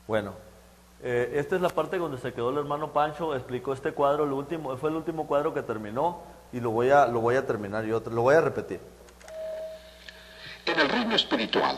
Bueno, esta es la parte donde se quedó el hermano Pancho, explicó este cuadro, fue el último cuadro que terminó y lo voy a terminar yo, lo voy a repetir. En el reino espiritual,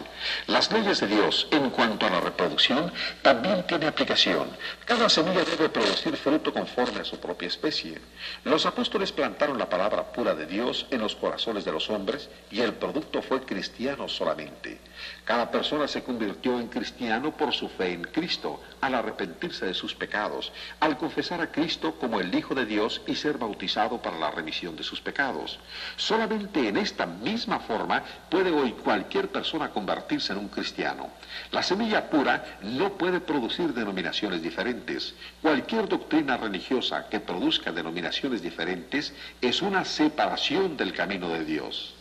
las leyes de Dios en cuanto a la reproducción también tiene aplicación. Cada semilla debe producir fruto conforme a su propia especie. Los apóstoles plantaron la palabra pura de Dios en los corazones de los hombres y el producto fue cristiano solamente. Cada persona se convirtió en cristiano por su fe en Cristo, al arrepentirse de sus pecados, al confesar a Cristo como el Hijo de Dios y ser bautizado para la remisión de sus pecados. Solamente en esta misma forma puede hoy cualquier persona convertirse en un cristiano. La semilla pura no puede producir denominaciones diferentes. Cualquier doctrina religiosa que produzca denominaciones diferentes es una separación del camino de Dios.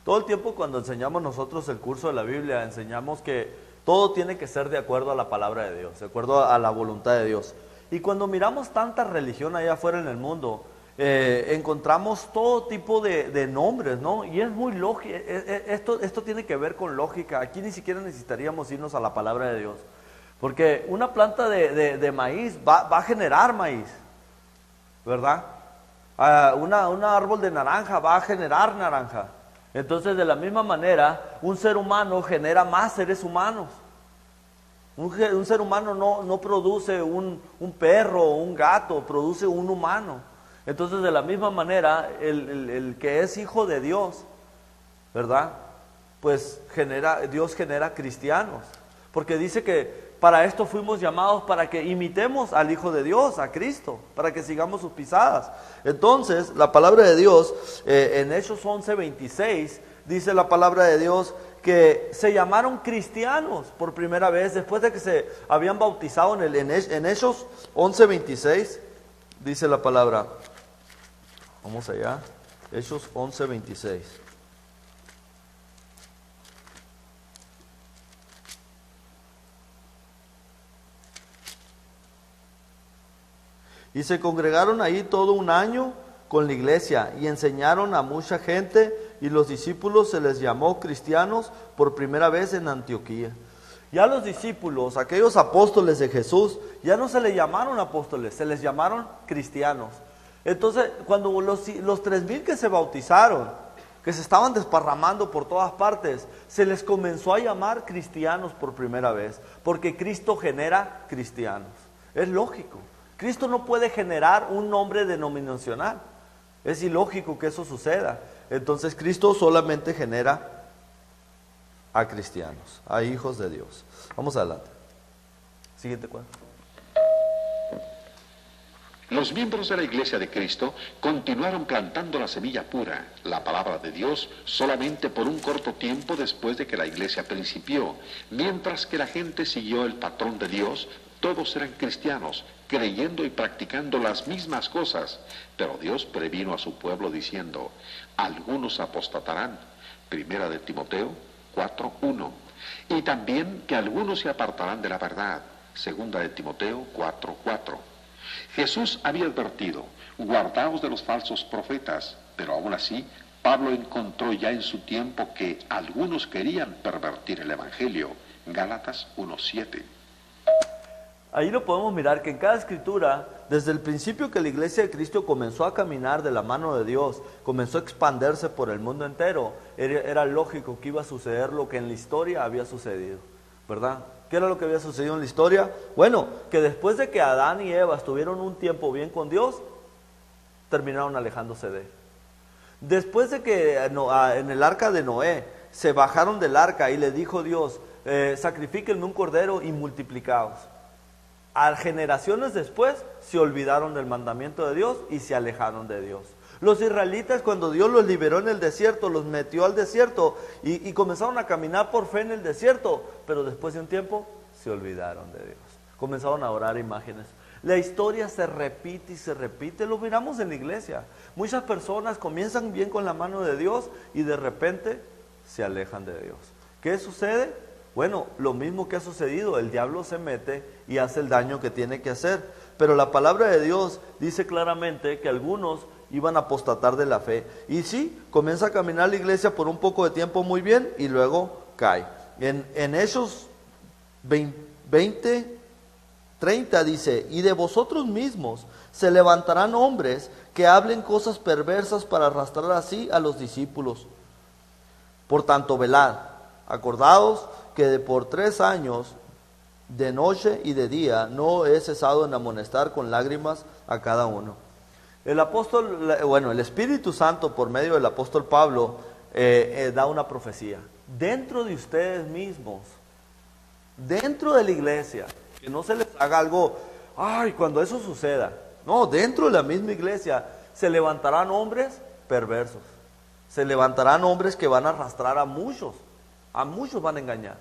Todo el tiempo cuando enseñamos nosotros el curso de la Biblia, enseñamos que todo tiene que ser de acuerdo a la palabra de Dios, de acuerdo a la voluntad de Dios. Y cuando miramos tanta religión allá afuera en el mundo, encontramos todo tipo de nombres, ¿no? Y es muy lógico, esto tiene que ver con lógica. Aquí ni siquiera necesitaríamos irnos a la palabra de Dios. Porque una planta de maíz va a generar maíz, ¿verdad? Un árbol de naranja va a generar naranja. Entonces, de la misma manera, un ser humano genera más seres humanos. Un ser humano no produce un perro o un gato, produce un humano. Entonces, de la misma manera, el que es hijo de Dios, ¿verdad? Pues Dios genera cristianos. Porque dice que para esto fuimos llamados, para que imitemos al Hijo de Dios, a Cristo, para que sigamos sus pisadas. Entonces, la palabra de Dios, en Hechos 11:26, dice la palabra de Dios que se llamaron cristianos por primera vez, después de que se habían bautizado en Hechos 11:26, dice la palabra. Vamos allá, Hechos 11:26. Y se congregaron ahí todo un año con la iglesia y enseñaron a mucha gente, y los discípulos se les llamó cristianos por primera vez en Antioquía. Ya los discípulos, aquellos apóstoles de Jesús, ya no se les llamaron apóstoles, se les llamaron cristianos. Entonces, cuando los 3,000 que se bautizaron, que se estaban desparramando por todas partes, se les comenzó a llamar cristianos por primera vez, porque Cristo genera cristianos. Es lógico. Cristo no puede generar un nombre denominacional. Es ilógico que eso suceda. Entonces Cristo solamente genera a cristianos, a hijos de Dios. Vamos adelante. Siguiente cuadro. Los miembros de la Iglesia de Cristo continuaron plantando la semilla pura, la palabra de Dios, solamente por un corto tiempo después de que la Iglesia principió, mientras que la gente siguió el patrón de Dios. Todos eran cristianos, creyendo y practicando las mismas cosas, pero Dios previno a su pueblo diciendo, algunos apostatarán, primera de Timoteo 4:1, y también que algunos se apartarán de la verdad, segunda de Timoteo 4:4. Jesús había advertido, guardaos de los falsos profetas, pero aún así, Pablo encontró ya en su tiempo que algunos querían pervertir el Evangelio, Gálatas 1:7. Ahí lo podemos mirar que en cada escritura, desde el principio que la iglesia de Cristo comenzó a caminar de la mano de Dios, comenzó a expandirse por el mundo entero, era lógico que iba a suceder lo que en la historia había sucedido, ¿verdad? ¿Qué era lo que había sucedido en la historia? Bueno, que después de que Adán y Eva estuvieron un tiempo bien con Dios, terminaron alejándose de él. Después de que en el arca de Noé se bajaron del arca y le dijo Dios, sacrifíquenme un cordero y multiplicaos. A generaciones después se olvidaron del mandamiento de Dios y se alejaron de Dios. Los israelitas, cuando Dios los liberó en el desierto, los metió al desierto y comenzaron a caminar por fe en el desierto, pero después de un tiempo se olvidaron de Dios. Comenzaron a orar imágenes. La historia se repite y se repite, lo miramos en la iglesia. Muchas personas comienzan bien con la mano de Dios y de repente se alejan de Dios. ¿Qué sucede? Bueno, lo mismo que ha sucedido, el diablo se mete y hace el daño que tiene que hacer. Pero la palabra de Dios dice claramente que algunos iban a apostatar de la fe. Y sí, comienza a caminar la iglesia por un poco de tiempo muy bien y luego cae. En Hechos 20, 30 dice, y de vosotros mismos se levantarán hombres que hablen cosas perversas para arrastrar así a los discípulos. Por tanto, velad, acordaos que por 3 años, de noche y de día, no he cesado en amonestar con lágrimas a cada uno. El Espíritu Santo, por medio del apóstol Pablo, da una profecía. Dentro de ustedes mismos, dentro de la iglesia, que no se les haga algo, ay, cuando eso suceda. No, dentro de la misma iglesia se levantarán hombres perversos. Se levantarán hombres que van a arrastrar a muchos van a engañar.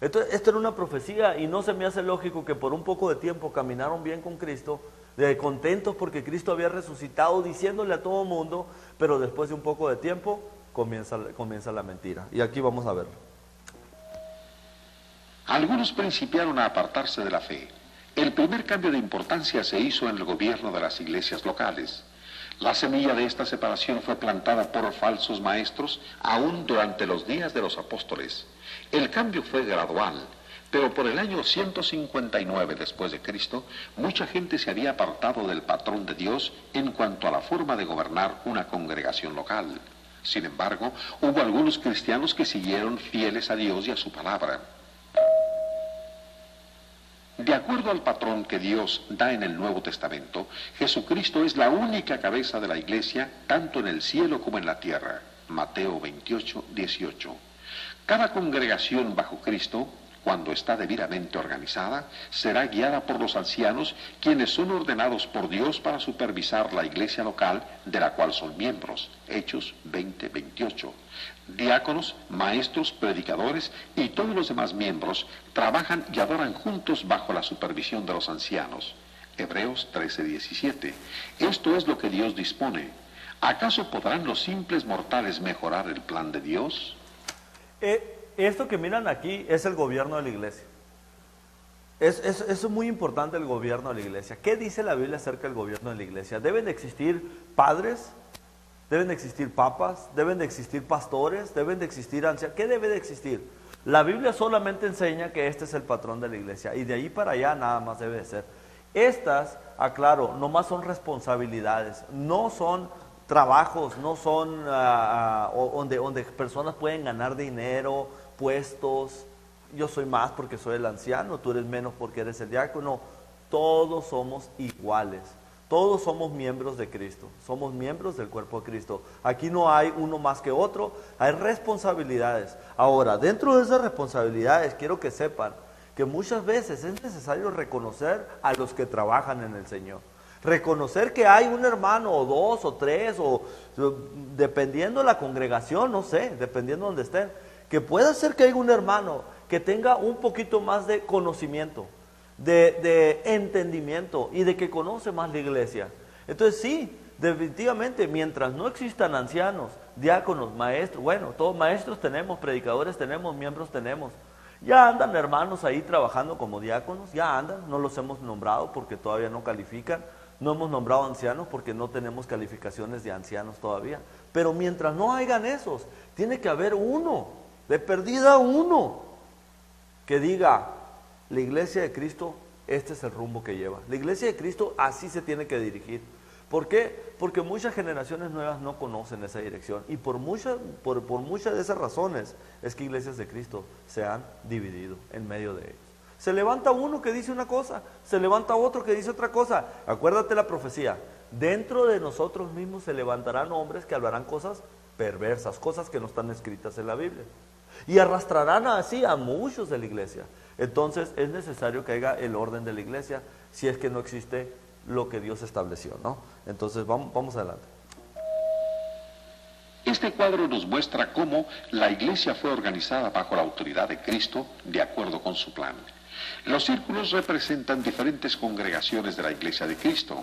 Entonces, esta era una profecía y no se me hace lógico que por un poco de tiempo caminaron bien con Cristo, contentos porque Cristo había resucitado, diciéndole a todo el mundo, pero después de un poco de tiempo comienza la mentira. Y aquí vamos a verlo. Algunos principiaron a apartarse de la fe. El primer cambio de importancia se hizo en el gobierno de las iglesias locales. La semilla de esta separación fue plantada por falsos maestros aún durante los días de los apóstoles. El cambio fue gradual, pero por el año 159 después de Cristo, mucha gente se había apartado del patrón de Dios en cuanto a la forma de gobernar una congregación local. Sin embargo, hubo algunos cristianos que siguieron fieles a Dios y a su palabra. De acuerdo al patrón que Dios da en el Nuevo Testamento, Jesucristo es la única cabeza de la iglesia, tanto en el cielo como en la tierra. Mateo 28, 18. Cada congregación bajo Cristo, cuando está debidamente organizada, será guiada por los ancianos, quienes son ordenados por Dios para supervisar la iglesia local de la cual son miembros. Hechos 20, 28. Diáconos, maestros, predicadores y todos los demás miembros trabajan y adoran juntos bajo la supervisión de los ancianos. Hebreos 13, 17. Esto es lo que Dios dispone. ¿Acaso podrán los simples mortales mejorar el plan de Dios? Esto que miran aquí es el gobierno de la iglesia. Es muy importante el gobierno de la iglesia. ¿Qué dice la Biblia acerca del gobierno de la iglesia? ¿Deben de existir padres? ¿Deben de existir papas? ¿Deben de existir pastores? ¿Deben de existir ancianos? ¿Qué debe de existir? La Biblia solamente enseña que este es el patrón de la iglesia y de ahí para allá nada más debe de ser. Estas, aclaro, nomás son responsabilidades, no son trabajos, no son donde personas pueden ganar dinero, puestos. Yo soy más porque soy el anciano, tú eres menos porque eres el diácono. Todos somos iguales. Todos somos miembros de Cristo, somos miembros del cuerpo de Cristo. Aquí no hay uno más que otro, hay responsabilidades. Ahora, dentro de esas responsabilidades, quiero que sepan que muchas veces es necesario reconocer a los que trabajan en el Señor. Reconocer que hay un hermano, o 2, o 3, o dependiendo de la congregación, no sé, dependiendo de donde estén, que pueda ser que haya un hermano que tenga un poquito más de conocimiento, de entendimiento y de que conoce más la iglesia. Entonces sí, definitivamente, mientras no existan ancianos, diáconos, maestros, bueno, todos maestros tenemos, predicadores tenemos, miembros tenemos. Ya andan hermanos ahí trabajando como diáconos, ya andan, no los hemos nombrado porque todavía no califican, no hemos nombrado ancianos porque no tenemos calificaciones de ancianos todavía. Pero mientras no hayan esos, tiene que haber uno, de perdida uno, que diga: la iglesia de Cristo, este es el rumbo que lleva. La iglesia de Cristo así se tiene que dirigir. ¿Por qué? Porque muchas generaciones nuevas no conocen esa dirección. Y por muchas de esas razones es que iglesias de Cristo se han dividido en medio de ellos. Se levanta uno que dice una cosa, se levanta otro que dice otra cosa. Acuérdate la profecía. Dentro de nosotros mismos se levantarán hombres que hablarán cosas perversas, cosas que no están escritas en la Biblia. Y arrastrarán así a muchos de la iglesia. Entonces es necesario que haya el orden de la iglesia si es que no existe lo que Dios estableció, ¿no? Entonces vamos adelante. Este cuadro nos muestra cómo la iglesia fue organizada bajo la autoridad de Cristo de acuerdo con su plan. Los círculos representan diferentes congregaciones de la iglesia de Cristo.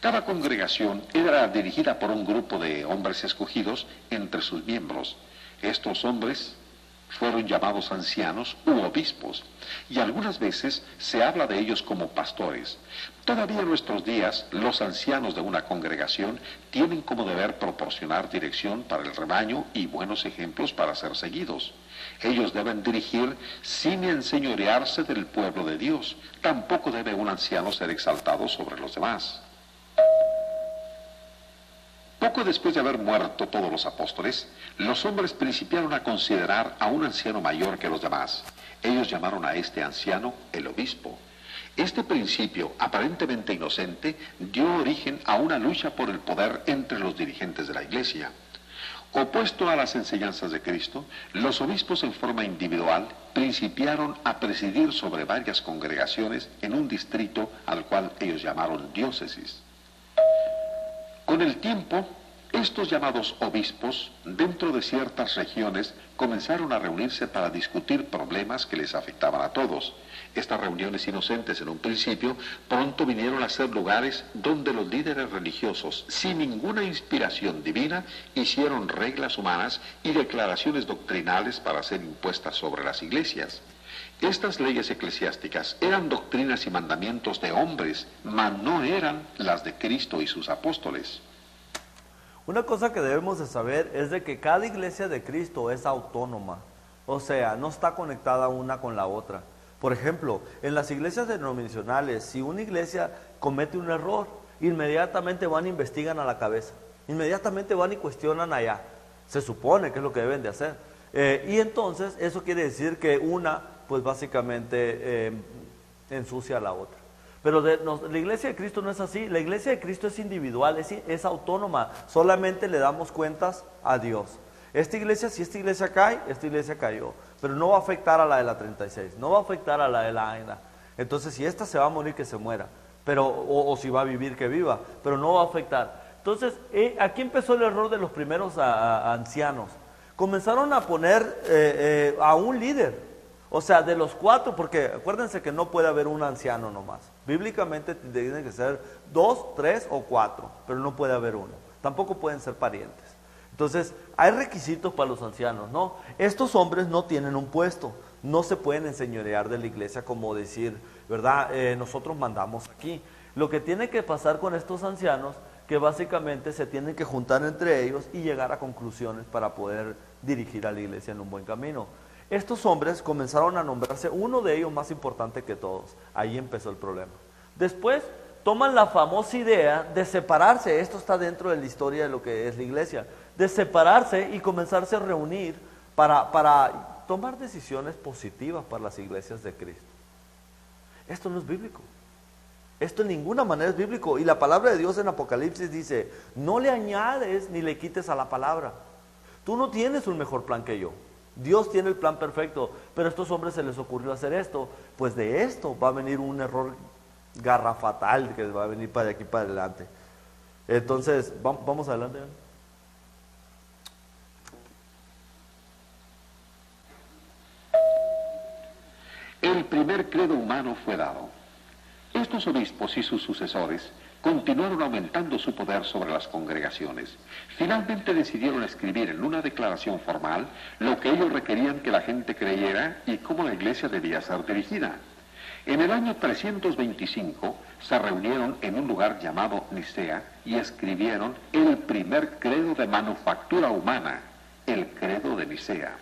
Cada congregación era dirigida por un grupo de hombres escogidos entre sus miembros. Estos hombres Fueron llamados ancianos u obispos, y algunas veces se habla de ellos como pastores. Todavía en nuestros días, los ancianos de una congregación tienen como deber proporcionar dirección para el rebaño y buenos ejemplos para ser seguidos. Ellos deben dirigir sin enseñorearse del pueblo de Dios. Tampoco debe un anciano ser exaltado sobre los demás. Poco después de haber muerto todos los apóstoles, los hombres principiaron a considerar a un anciano mayor que los demás. Ellos llamaron a este anciano el obispo. Este principio, aparentemente inocente, dio origen a una lucha por el poder entre los dirigentes de la iglesia. Opuesto a las enseñanzas de Cristo, los obispos en forma individual principiaron a presidir sobre varias congregaciones en un distrito al cual ellos llamaron diócesis. Con el tiempo, estos llamados obispos, dentro de ciertas regiones, comenzaron a reunirse para discutir problemas que les afectaban a todos. Estas reuniones inocentes en un principio pronto vinieron a ser lugares donde los líderes religiosos, sin ninguna inspiración divina, hicieron reglas humanas y declaraciones doctrinales para ser impuestas sobre las iglesias. Estas leyes eclesiásticas eran doctrinas y mandamientos de hombres, mas no eran las de Cristo y sus apóstoles. Una cosa que debemos de saber es de que cada iglesia de Cristo es autónoma, o sea, no está conectada una con la otra. Por ejemplo, en las iglesias denominacionales, si una iglesia comete un error, inmediatamente van e investigan a la cabeza, inmediatamente van y cuestionan allá. Se supone que es lo que deben de hacer. Y entonces eso quiere decir que una, pues básicamente ensucia a la otra. Pero la iglesia de Cristo no es así. La iglesia de Cristo es individual, es autónoma. Solamente le damos cuentas a Dios. Esta iglesia cae, esta iglesia cayó. Pero no va a afectar a la de la 36, no va a afectar a la de la AENA. Entonces, si esta se va a morir, que se muera. O si va a vivir, que viva. Pero no va a afectar. Entonces, aquí empezó el error de los primeros ancianos. Comenzaron a poner a un líder. O sea, de los 4, porque acuérdense que no puede haber un anciano nomás. Bíblicamente tienen que ser 2, 3 o 4, pero no puede haber uno. Tampoco pueden ser parientes. Entonces, hay requisitos para los ancianos, ¿no? Estos hombres no tienen un puesto, no se pueden enseñorear de la iglesia como decir, ¿verdad? Nosotros mandamos aquí. Lo que tiene que pasar con estos ancianos, que básicamente se tienen que juntar entre ellos y llegar a conclusiones para poder dirigir a la iglesia en un buen camino. Estos hombres comenzaron a nombrarse, uno de ellos más importante que todos. Ahí empezó el problema. Después toman la famosa idea de separarse, esto está dentro de la historia de lo que es la iglesia, de separarse y comenzarse a reunir para tomar decisiones positivas para las iglesias de Cristo. Esto no es bíblico. Esto en ninguna manera es bíblico. Y la palabra de Dios en Apocalipsis dice, no le añades ni le quites a la palabra. Tú no tienes un mejor plan que yo. Dios tiene el plan perfecto, pero a estos hombres se les ocurrió hacer esto. Pues de esto va a venir un error garrafatal que va a venir para aquí para adelante. Entonces, vamos adelante. El primer credo humano fue dado. Estos obispos y sus sucesores continuaron aumentando su poder sobre las congregaciones. Finalmente decidieron escribir en una declaración formal lo que ellos requerían que la gente creyera y cómo la iglesia debía ser dirigida. En el año 325 se reunieron en un lugar llamado Nicea y escribieron el primer credo de manufactura humana, el credo de Nicea.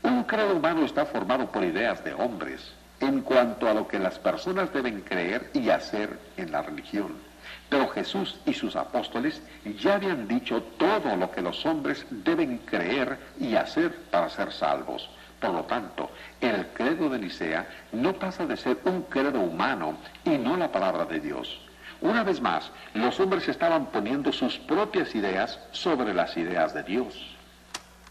Un credo humano está formado por ideas de hombres en cuanto a lo que las personas deben creer y hacer en la religión. Pero Jesús y sus apóstoles ya habían dicho todo lo que los hombres deben creer y hacer para ser salvos. Por lo tanto, el credo de Nicea no pasa de ser un credo humano y no la palabra de Dios. Una vez más, los hombres estaban poniendo sus propias ideas sobre las ideas de Dios.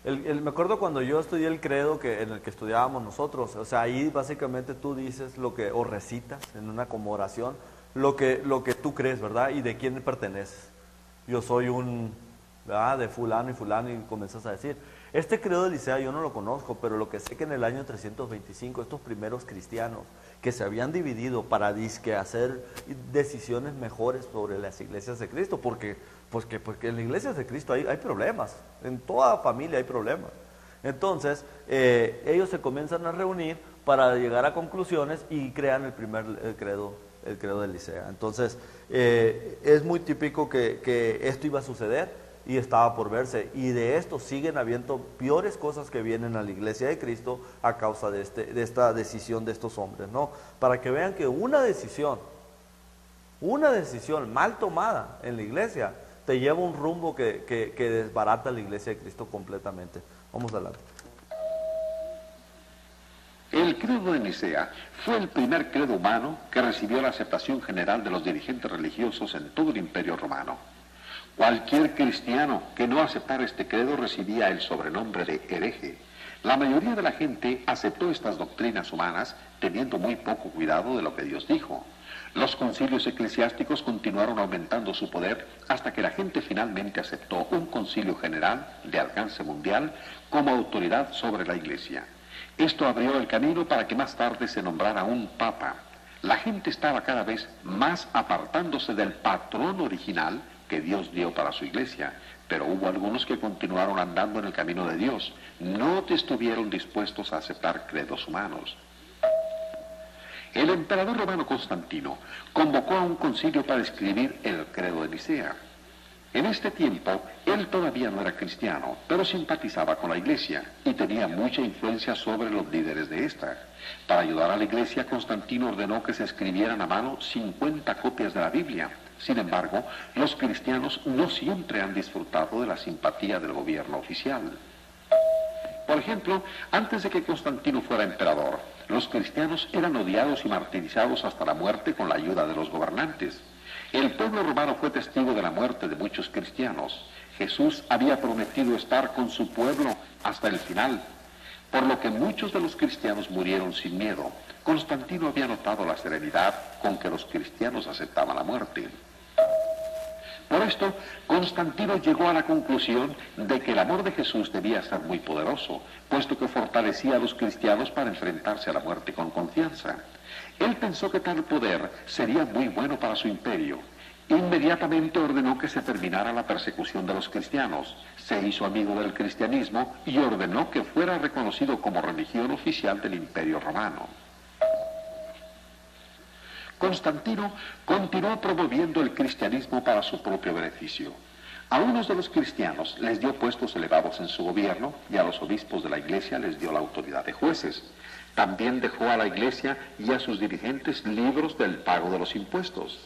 Me acuerdo cuando yo estudié el credo en el que estudiábamos nosotros, o sea, ahí básicamente tú dices o recitas en una como oración, lo que tú crees, ¿verdad? Y de quién perteneces. Yo soy de fulano y comienzas a decir. Este credo de Nicea yo no lo conozco, pero lo que sé que en el año 325 estos primeros cristianos que se habían dividido para hacer decisiones mejores sobre las iglesias de Cristo, porque en las iglesias de Cristo hay problemas, en toda familia hay problemas. Entonces, ellos se comienzan a reunir para llegar a conclusiones y crean el credo de Nicea. Entonces, es muy típico que esto iba a suceder y estaba por verse. Y de esto siguen habiendo peores cosas que vienen a la iglesia de Cristo a causa de esta decisión de estos hombres, ¿no? Para que vean que una decisión mal tomada en la iglesia te lleva un rumbo que desbarata la iglesia de Cristo completamente. Vamos adelante. El credo de Nicea fue el primer credo humano que recibió la aceptación general de los dirigentes religiosos en todo el Imperio Romano. Cualquier cristiano que no aceptara este credo recibía el sobrenombre de hereje. La mayoría de la gente aceptó estas doctrinas humanas teniendo muy poco cuidado de lo que Dios dijo. Los concilios eclesiásticos continuaron aumentando su poder hasta que la gente finalmente aceptó un concilio general de alcance mundial como autoridad sobre la iglesia. Esto abrió el camino para que más tarde se nombrara un papa. La gente estaba cada vez más apartándose del patrón original que Dios dio para su iglesia, pero hubo algunos que continuaron andando en el camino de Dios. No estuvieron dispuestos a aceptar credos humanos. El emperador romano Constantino convocó a un concilio para escribir el credo de Nicea. En este tiempo, él todavía no era cristiano, pero simpatizaba con la iglesia y tenía mucha influencia sobre los líderes de esta. Para ayudar a la iglesia, Constantino ordenó que se escribieran a mano 50 copias de la Biblia. Sin embargo, los cristianos no siempre han disfrutado de la simpatía del gobierno oficial. Por ejemplo, antes de que Constantino fuera emperador, los cristianos eran odiados y martirizados hasta la muerte con la ayuda de los gobernantes. El pueblo romano fue testigo de la muerte de muchos cristianos. Jesús había prometido estar con su pueblo hasta el final, por lo que muchos de los cristianos murieron sin miedo. Constantino había notado la serenidad con que los cristianos aceptaban la muerte. Por esto, Constantino llegó a la conclusión de que el amor de Jesús debía ser muy poderoso, puesto que fortalecía a los cristianos para enfrentarse a la muerte con confianza. Él pensó que tal poder sería muy bueno para su imperio. Inmediatamente ordenó que se terminara la persecución de los cristianos, se hizo amigo del cristianismo y ordenó que fuera reconocido como religión oficial del Imperio Romano. Constantino continuó promoviendo el cristianismo para su propio beneficio. A unos de los cristianos les dio puestos elevados en su gobierno y a los obispos de la iglesia les dio la autoridad de jueces. También dejó a la iglesia y a sus dirigentes libros del pago de los impuestos.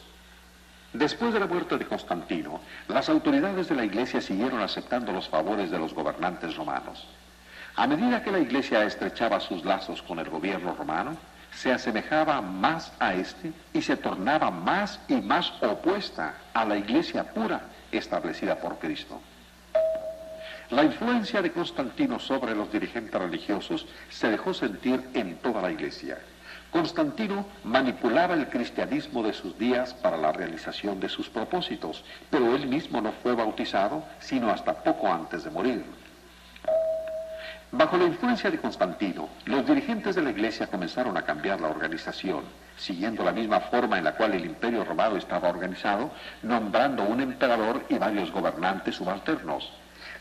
Después de la muerte de Constantino, las autoridades de la iglesia siguieron aceptando los favores de los gobernantes romanos. A medida que la iglesia estrechaba sus lazos con el gobierno romano, se asemejaba más a este y se tornaba más y más opuesta a la iglesia pura establecida por Cristo. La influencia de Constantino sobre los dirigentes religiosos se dejó sentir en toda la iglesia. Constantino manipulaba el cristianismo de sus días para la realización de sus propósitos, pero él mismo no fue bautizado sino hasta poco antes de morir. Bajo la influencia de Constantino, los dirigentes de la iglesia comenzaron a cambiar la organización, siguiendo la misma forma en la cual el Imperio Romano estaba organizado, nombrando un emperador y varios gobernantes subalternos.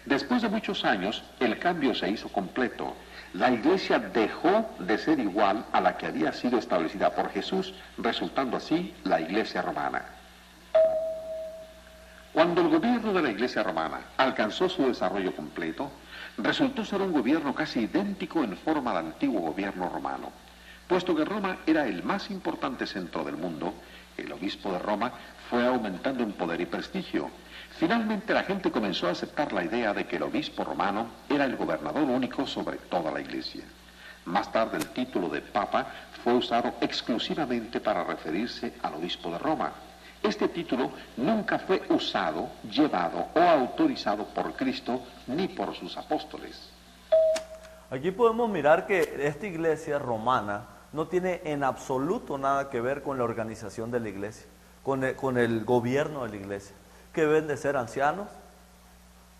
Después de muchos años, el cambio se hizo completo. La iglesia dejó de ser igual a la que había sido establecida por Jesús, resultando así la iglesia romana. Cuando el gobierno de la iglesia romana alcanzó su desarrollo completo, resultó ser un gobierno casi idéntico en forma al antiguo gobierno romano. Puesto que Roma era el más importante centro del mundo, el obispo de Roma fue aumentando en poder y prestigio. Finalmente la gente comenzó a aceptar la idea de que el obispo romano era el gobernador único sobre toda la iglesia. Más tarde el título de papa fue usado exclusivamente para referirse al obispo de Roma. Este título nunca fue usado, llevado o autorizado por Cristo ni por sus apóstoles. Aquí podemos mirar que esta iglesia romana no tiene en absoluto nada que ver con la organización de la iglesia, con el gobierno de la iglesia, que deben de ser ancianos,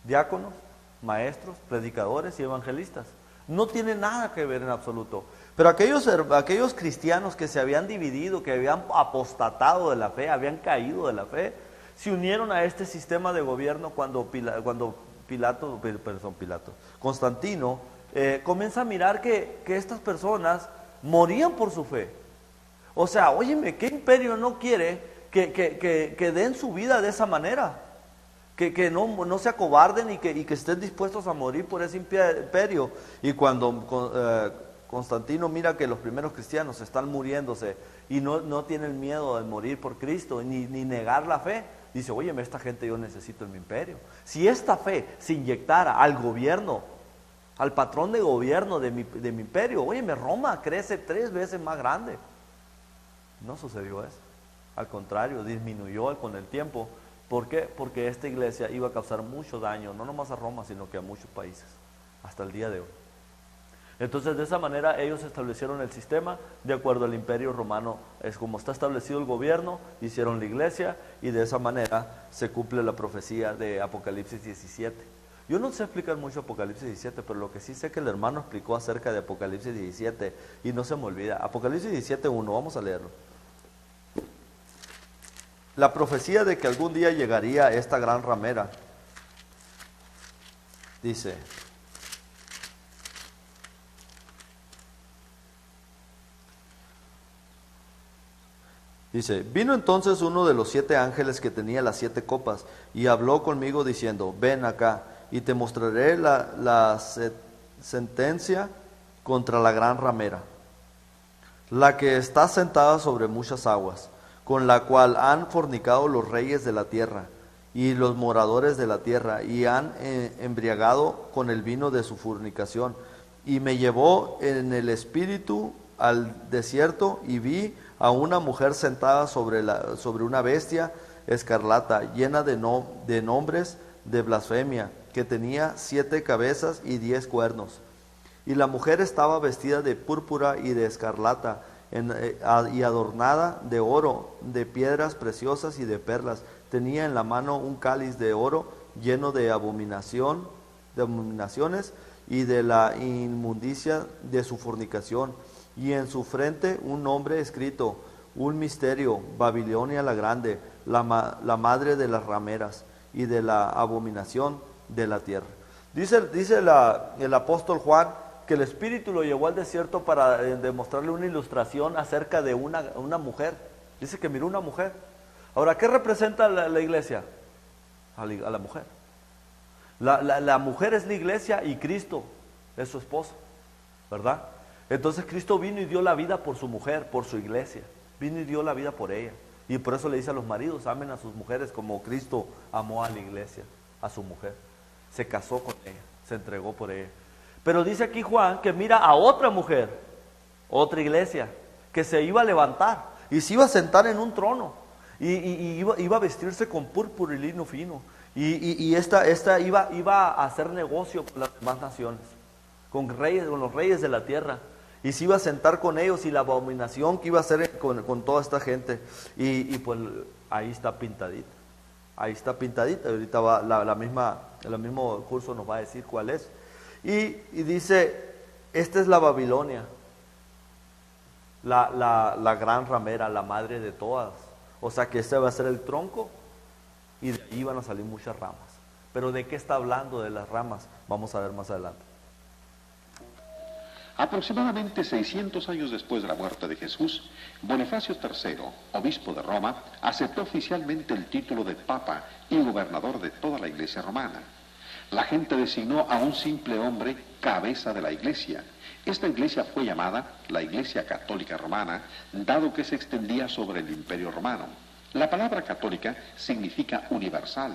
diáconos, maestros, predicadores y evangelistas. No tiene nada que ver en absoluto. Pero aquellos cristianos que se habían dividido, que habían apostatado de la fe, habían caído de la fe, se unieron a este sistema de gobierno cuando Constantino comienza a mirar que estas personas morían por su fe. O sea, óyeme, ¿qué imperio no quiere que den su vida de esa manera? Que no se acobarden y que estén dispuestos a morir por ese imperio. Y cuando Constantino mira que los primeros cristianos están muriéndose y no tienen miedo de morir por Cristo ni negar la fe, dice, óyeme, esta gente yo necesito en mi imperio. Si esta fe se inyectara al gobierno, al patrón de gobierno de mi imperio, óyeme, Roma crece 3 veces más grande. No sucedió eso. Al contrario, disminuyó con el tiempo. ¿Por qué? Porque esta iglesia iba a causar mucho daño, no nomás a Roma, sino que a muchos países, hasta el día de hoy. Entonces, de esa manera, ellos establecieron el sistema de acuerdo al imperio romano. Es como está establecido el gobierno, hicieron la iglesia, y de esa manera se cumple la profecía de Apocalipsis 17. Yo no sé explicar mucho Apocalipsis 17, pero lo que sí sé que el hermano explicó acerca de Apocalipsis 17, y no se me olvida. Apocalipsis 17:1, vamos a leerlo. La profecía de que algún día llegaría esta gran ramera, dice: vino entonces uno de los 7 ángeles que tenía las 7 copas, y habló conmigo diciendo, ven acá, y te mostraré la sentencia contra la gran ramera, la que está sentada sobre muchas aguas, con la cual han fornicado los reyes de la tierra y los moradores de la tierra, y han embriagado con el vino de su fornicación. Y me llevó en el espíritu al desierto, y vi a una mujer sentada sobre una bestia escarlata, llena de nombres de blasfemia, que tenía 7 cabezas y 10 cuernos. Y la mujer estaba vestida de púrpura y de escarlata, y adornada de oro, de piedras preciosas y de perlas. Tenía en la mano un cáliz de oro lleno de abominaciones y de la inmundicia de su fornicación. Y en su frente un nombre escrito, un misterio, Babilonia la grande, la madre de las rameras y de la abominación de la tierra. Dice el apóstol Juan que el Espíritu lo llevó al desierto para demostrarle una ilustración acerca de una mujer. Dice que miró una mujer. Ahora, ¿qué representa la iglesia? A la mujer. La mujer es la iglesia y Cristo es su esposo, ¿verdad? Entonces Cristo vino y dio la vida por su mujer, por su iglesia. Vino y dio la vida por ella. Y por eso le dice a los maridos, amen a sus mujeres como Cristo amó a la iglesia, a su mujer. Se casó con ella, se entregó por ella. Pero dice aquí Juan que mira a otra mujer, otra iglesia, que se iba a levantar y se iba a sentar en un trono. Y iba a vestirse con púrpura y lino fino. Y esta iba a hacer negocio con las demás naciones, con los reyes de la tierra. Y se iba a sentar con ellos, y la abominación que iba a hacer con toda esta gente. Y pues ahí está pintadita. Ahí está pintadita. Ahorita va el mismo curso nos va a decir cuál es. Y dice, esta es la Babilonia, la gran ramera, la madre de todas. O sea que este va a ser el tronco, y de ahí van a salir muchas ramas. Pero ¿de qué está hablando de las ramas? Vamos a ver más adelante. Aproximadamente 600 años después de la muerte de Jesús, Bonifacio III, obispo de Roma, aceptó oficialmente el título de Papa y gobernador de toda la Iglesia romana. La gente designó a un simple hombre cabeza de la Iglesia. Esta Iglesia fue llamada la Iglesia Católica Romana, dado que se extendía sobre el Imperio Romano. La palabra católica significa universal,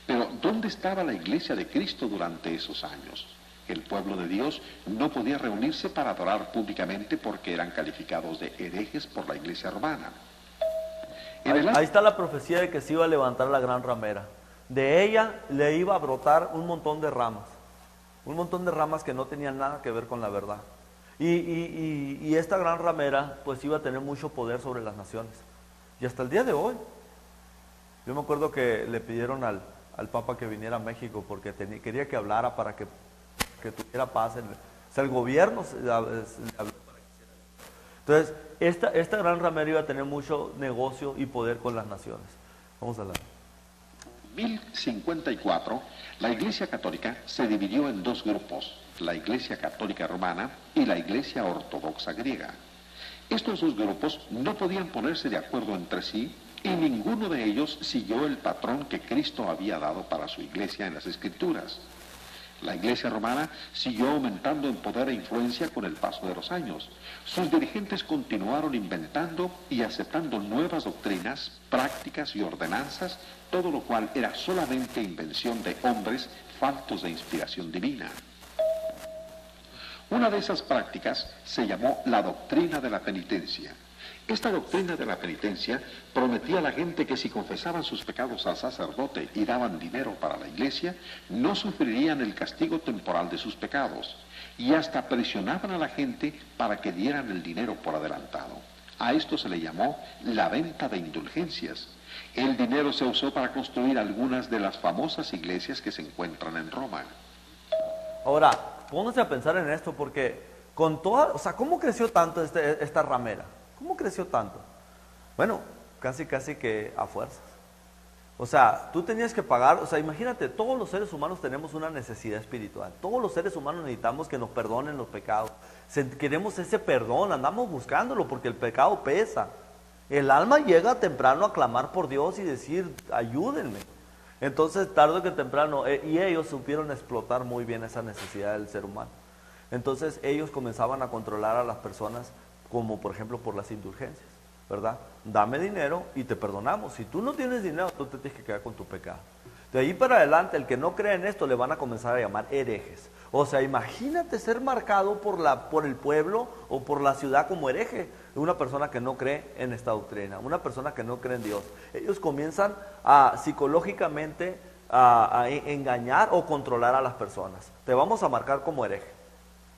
pero ¿dónde estaba la Iglesia de Cristo durante esos años? El pueblo de Dios no podía reunirse para adorar públicamente porque eran calificados de herejes por la Iglesia romana. Ahí está la profecía de que se iba a levantar la gran ramera. De ella le iba a brotar un montón de ramas que no tenían nada que ver con la verdad. Y esta gran ramera pues iba a tener mucho poder sobre las naciones. Y hasta el día de hoy, yo me acuerdo que le pidieron al Papa que viniera a México porque quería que hablara para que tuviera paz. O sea, el gobierno le habló para que hiciera. Entonces, esta gran ramera iba a tener mucho negocio y poder con las naciones. Vamos a hablar. En 1054, la Iglesia Católica se dividió en 2 grupos, la Iglesia Católica Romana y la Iglesia Ortodoxa griega. Estos dos grupos no podían ponerse de acuerdo entre sí y ninguno de ellos siguió el patrón que Cristo había dado para su Iglesia en las Escrituras. La Iglesia romana siguió aumentando en poder e influencia con el paso de los años. Sus dirigentes continuaron inventando y aceptando nuevas doctrinas, prácticas y ordenanzas, todo lo cual era solamente invención de hombres faltos de inspiración divina. Una de esas prácticas se llamó la doctrina de la penitencia. Esta doctrina de la penitencia prometía a la gente que si confesaban sus pecados al sacerdote y daban dinero para la iglesia, no sufrirían el castigo temporal de sus pecados, y hasta presionaban a la gente para que dieran el dinero por adelantado. A esto se le llamó la venta de indulgencias. El dinero se usó para construir algunas de las famosas iglesias que se encuentran en Roma. Ahora, pónganse a pensar en esto porque con toda, o sea, ¿cómo creció tanto esta ramera? ¿Cómo creció tanto? Bueno, casi que a fuerzas. O sea, tú tenías que pagar, o sea, imagínate, todos los seres humanos tenemos una necesidad espiritual. Todos los seres humanos necesitamos que nos perdonen los pecados. Queremos ese perdón, andamos buscándolo porque el pecado pesa. El alma llega temprano a clamar por Dios y decir, ayúdenme. Entonces, tarde que temprano, y ellos supieron explotar muy bien esa necesidad del ser humano. Entonces, ellos comenzaban a controlar a las personas, como por ejemplo por las indulgencias, ¿verdad? Dame dinero y te perdonamos. Si tú no tienes dinero, tú te tienes que quedar con tu pecado. De ahí para adelante, el que no cree en esto le van a comenzar a llamar herejes. O sea, imagínate ser marcado por el pueblo o por la ciudad como hereje. Una persona que no cree en esta doctrina, una persona que no cree en Dios. Ellos comienzan psicológicamente a engañar o controlar a las personas. Te vamos a marcar como hereje.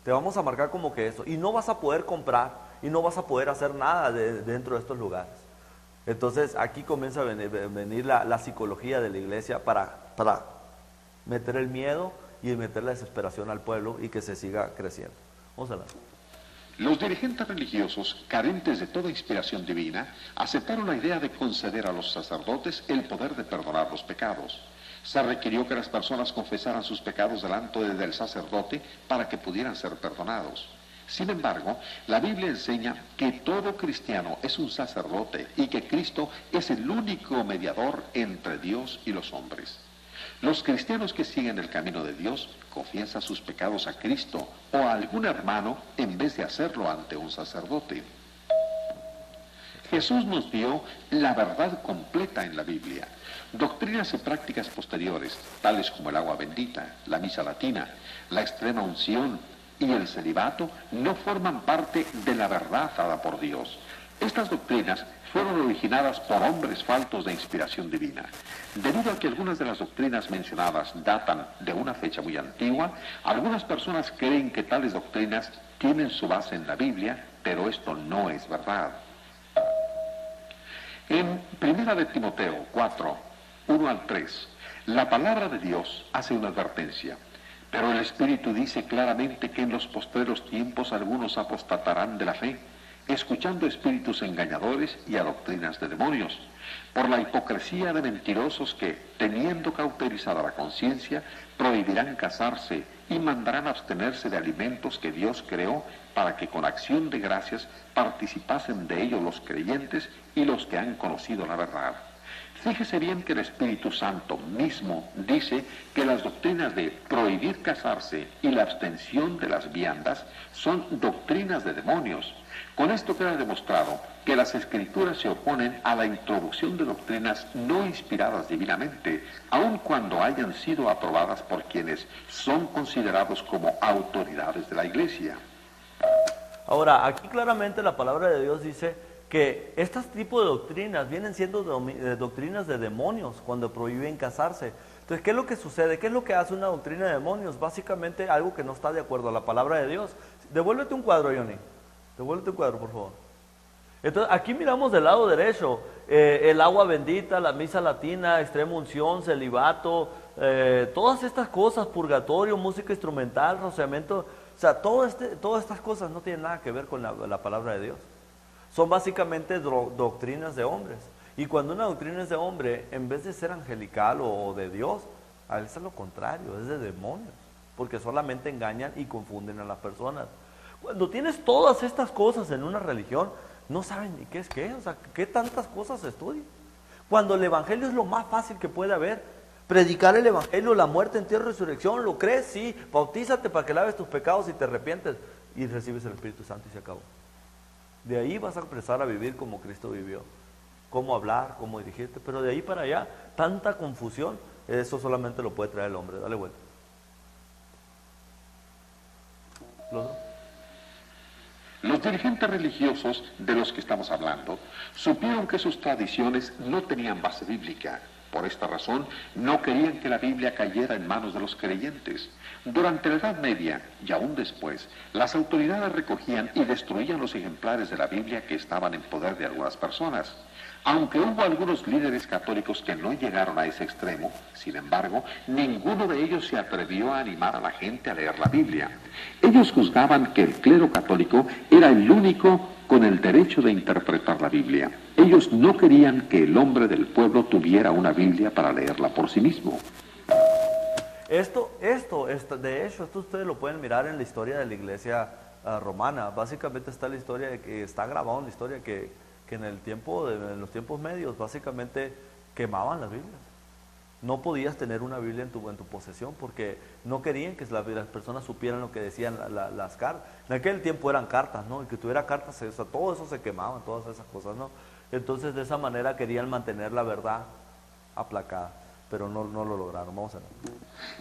Te vamos a marcar como que eso. Y no vas a poder comprar y no vas a poder hacer nada dentro de estos lugares. Entonces aquí comienza a venir la psicología de la iglesia para meter el miedo y meter la desesperación al pueblo y que se siga creciendo. Vamos a ver. Los dirigentes religiosos, carentes de toda inspiración divina, aceptaron la idea de conceder a los sacerdotes el poder de perdonar los pecados. Se requirió que las personas confesaran sus pecados delante del sacerdote para que pudieran ser perdonados. Sin embargo, la Biblia enseña que todo cristiano es un sacerdote y que Cristo es el único mediador entre Dios y los hombres. Los cristianos que siguen el camino de Dios confiesan sus pecados a Cristo o a algún hermano en vez de hacerlo ante un sacerdote. Jesús nos dio la verdad completa en la Biblia. Doctrinas y prácticas posteriores, tales como el agua bendita, la misa latina, la extrema unción y el celibato, no forman parte de la verdad dada por Dios. Estas doctrinas fueron originadas por hombres faltos de inspiración divina. Debido a que algunas de las doctrinas mencionadas datan de una fecha muy antigua, algunas personas creen que tales doctrinas tienen su base en la Biblia, pero esto no es verdad. En 1 de Timoteo 4, 1 al 3, la palabra de Dios hace una advertencia. Pero el Espíritu dice claramente que en los postreros tiempos algunos apostatarán de la fe, escuchando espíritus engañadores y a doctrinas de demonios, por la hipocresía de mentirosos que, teniendo cauterizada la conciencia, prohibirán casarse y mandarán abstenerse de alimentos que Dios creó para que con acción de gracias participasen de ello los creyentes y los que han conocido la verdad. Fíjese bien que el Espíritu Santo mismo dice que las doctrinas de prohibir casarse y la abstención de las viandas son doctrinas de demonios. Con esto queda demostrado que las Escrituras se oponen a la introducción de doctrinas no inspiradas divinamente, aun cuando hayan sido aprobadas por quienes son considerados como autoridades de la Iglesia. Ahora, aquí claramente la palabra de Dios dice que estos tipos de doctrinas vienen siendo doctrinas de demonios cuando prohíben casarse. Entonces, ¿qué es lo que sucede? ¿Qué es lo que hace una doctrina de demonios? Básicamente algo que no está de acuerdo a la palabra de Dios. Devuélvete un cuadro, Johnny. Devuélvete un cuadro, por favor. Entonces, aquí miramos del lado derecho, el agua bendita, la misa latina, extrema unción, celibato, todas estas cosas, purgatorio, música instrumental, rociamiento, o sea, todas estas cosas no tienen nada que ver con la palabra de Dios. Son básicamente doctrinas de hombres. Y cuando una doctrina es de hombre, en vez de ser angelical o de Dios, a veces es lo contrario, es de demonios. porque solamente engañan y confunden a las personas. Cuando tienes todas estas cosas en una religión, no saben ni qué es qué, o sea, qué tantas cosas se estudian. Cuando el evangelio es lo más fácil que puede haber, predicar el evangelio, la muerte, entierro y resurrección, ¿lo crees? Sí, bautízate para que laves tus pecados y te arrepientes y recibes el Espíritu Santo y se acabó. De ahí vas a empezar a vivir como Cristo vivió, cómo hablar, cómo dirigirte, pero de ahí para allá, tanta confusión, eso solamente lo puede traer el hombre. Dale vuelta. Los dirigentes religiosos de los que estamos hablando supieron que sus tradiciones no tenían base bíblica. Por esta razón, no querían que la Biblia cayera en manos de los creyentes. Durante la Edad Media, y aún después, las autoridades recogían y destruían los ejemplares de la Biblia que estaban en poder de algunas personas. Aunque hubo algunos líderes católicos que no llegaron a ese extremo, sin embargo, ninguno de ellos se atrevió a animar a la gente a leer la Biblia. Ellos juzgaban que el clero católico era el único con el derecho de interpretar la Biblia. Ellos no querían que el hombre del pueblo tuviera una Biblia para leerla por sí mismo. De hecho, esto ustedes lo pueden mirar en la historia de la iglesia romana. Básicamente está la historia de que está grabado en la historia que en los tiempos medios, básicamente quemaban las Biblias. No podías tener una Biblia en tu posesión porque no querían que las personas supieran lo que decían las cartas. En aquel tiempo eran cartas, ¿no? Y que tuviera cartas, o sea, todo eso se quemaba, todas esas cosas, ¿no? Entonces de esa manera querían mantener la verdad aplacada, pero no lo lograron. Vamos a ver.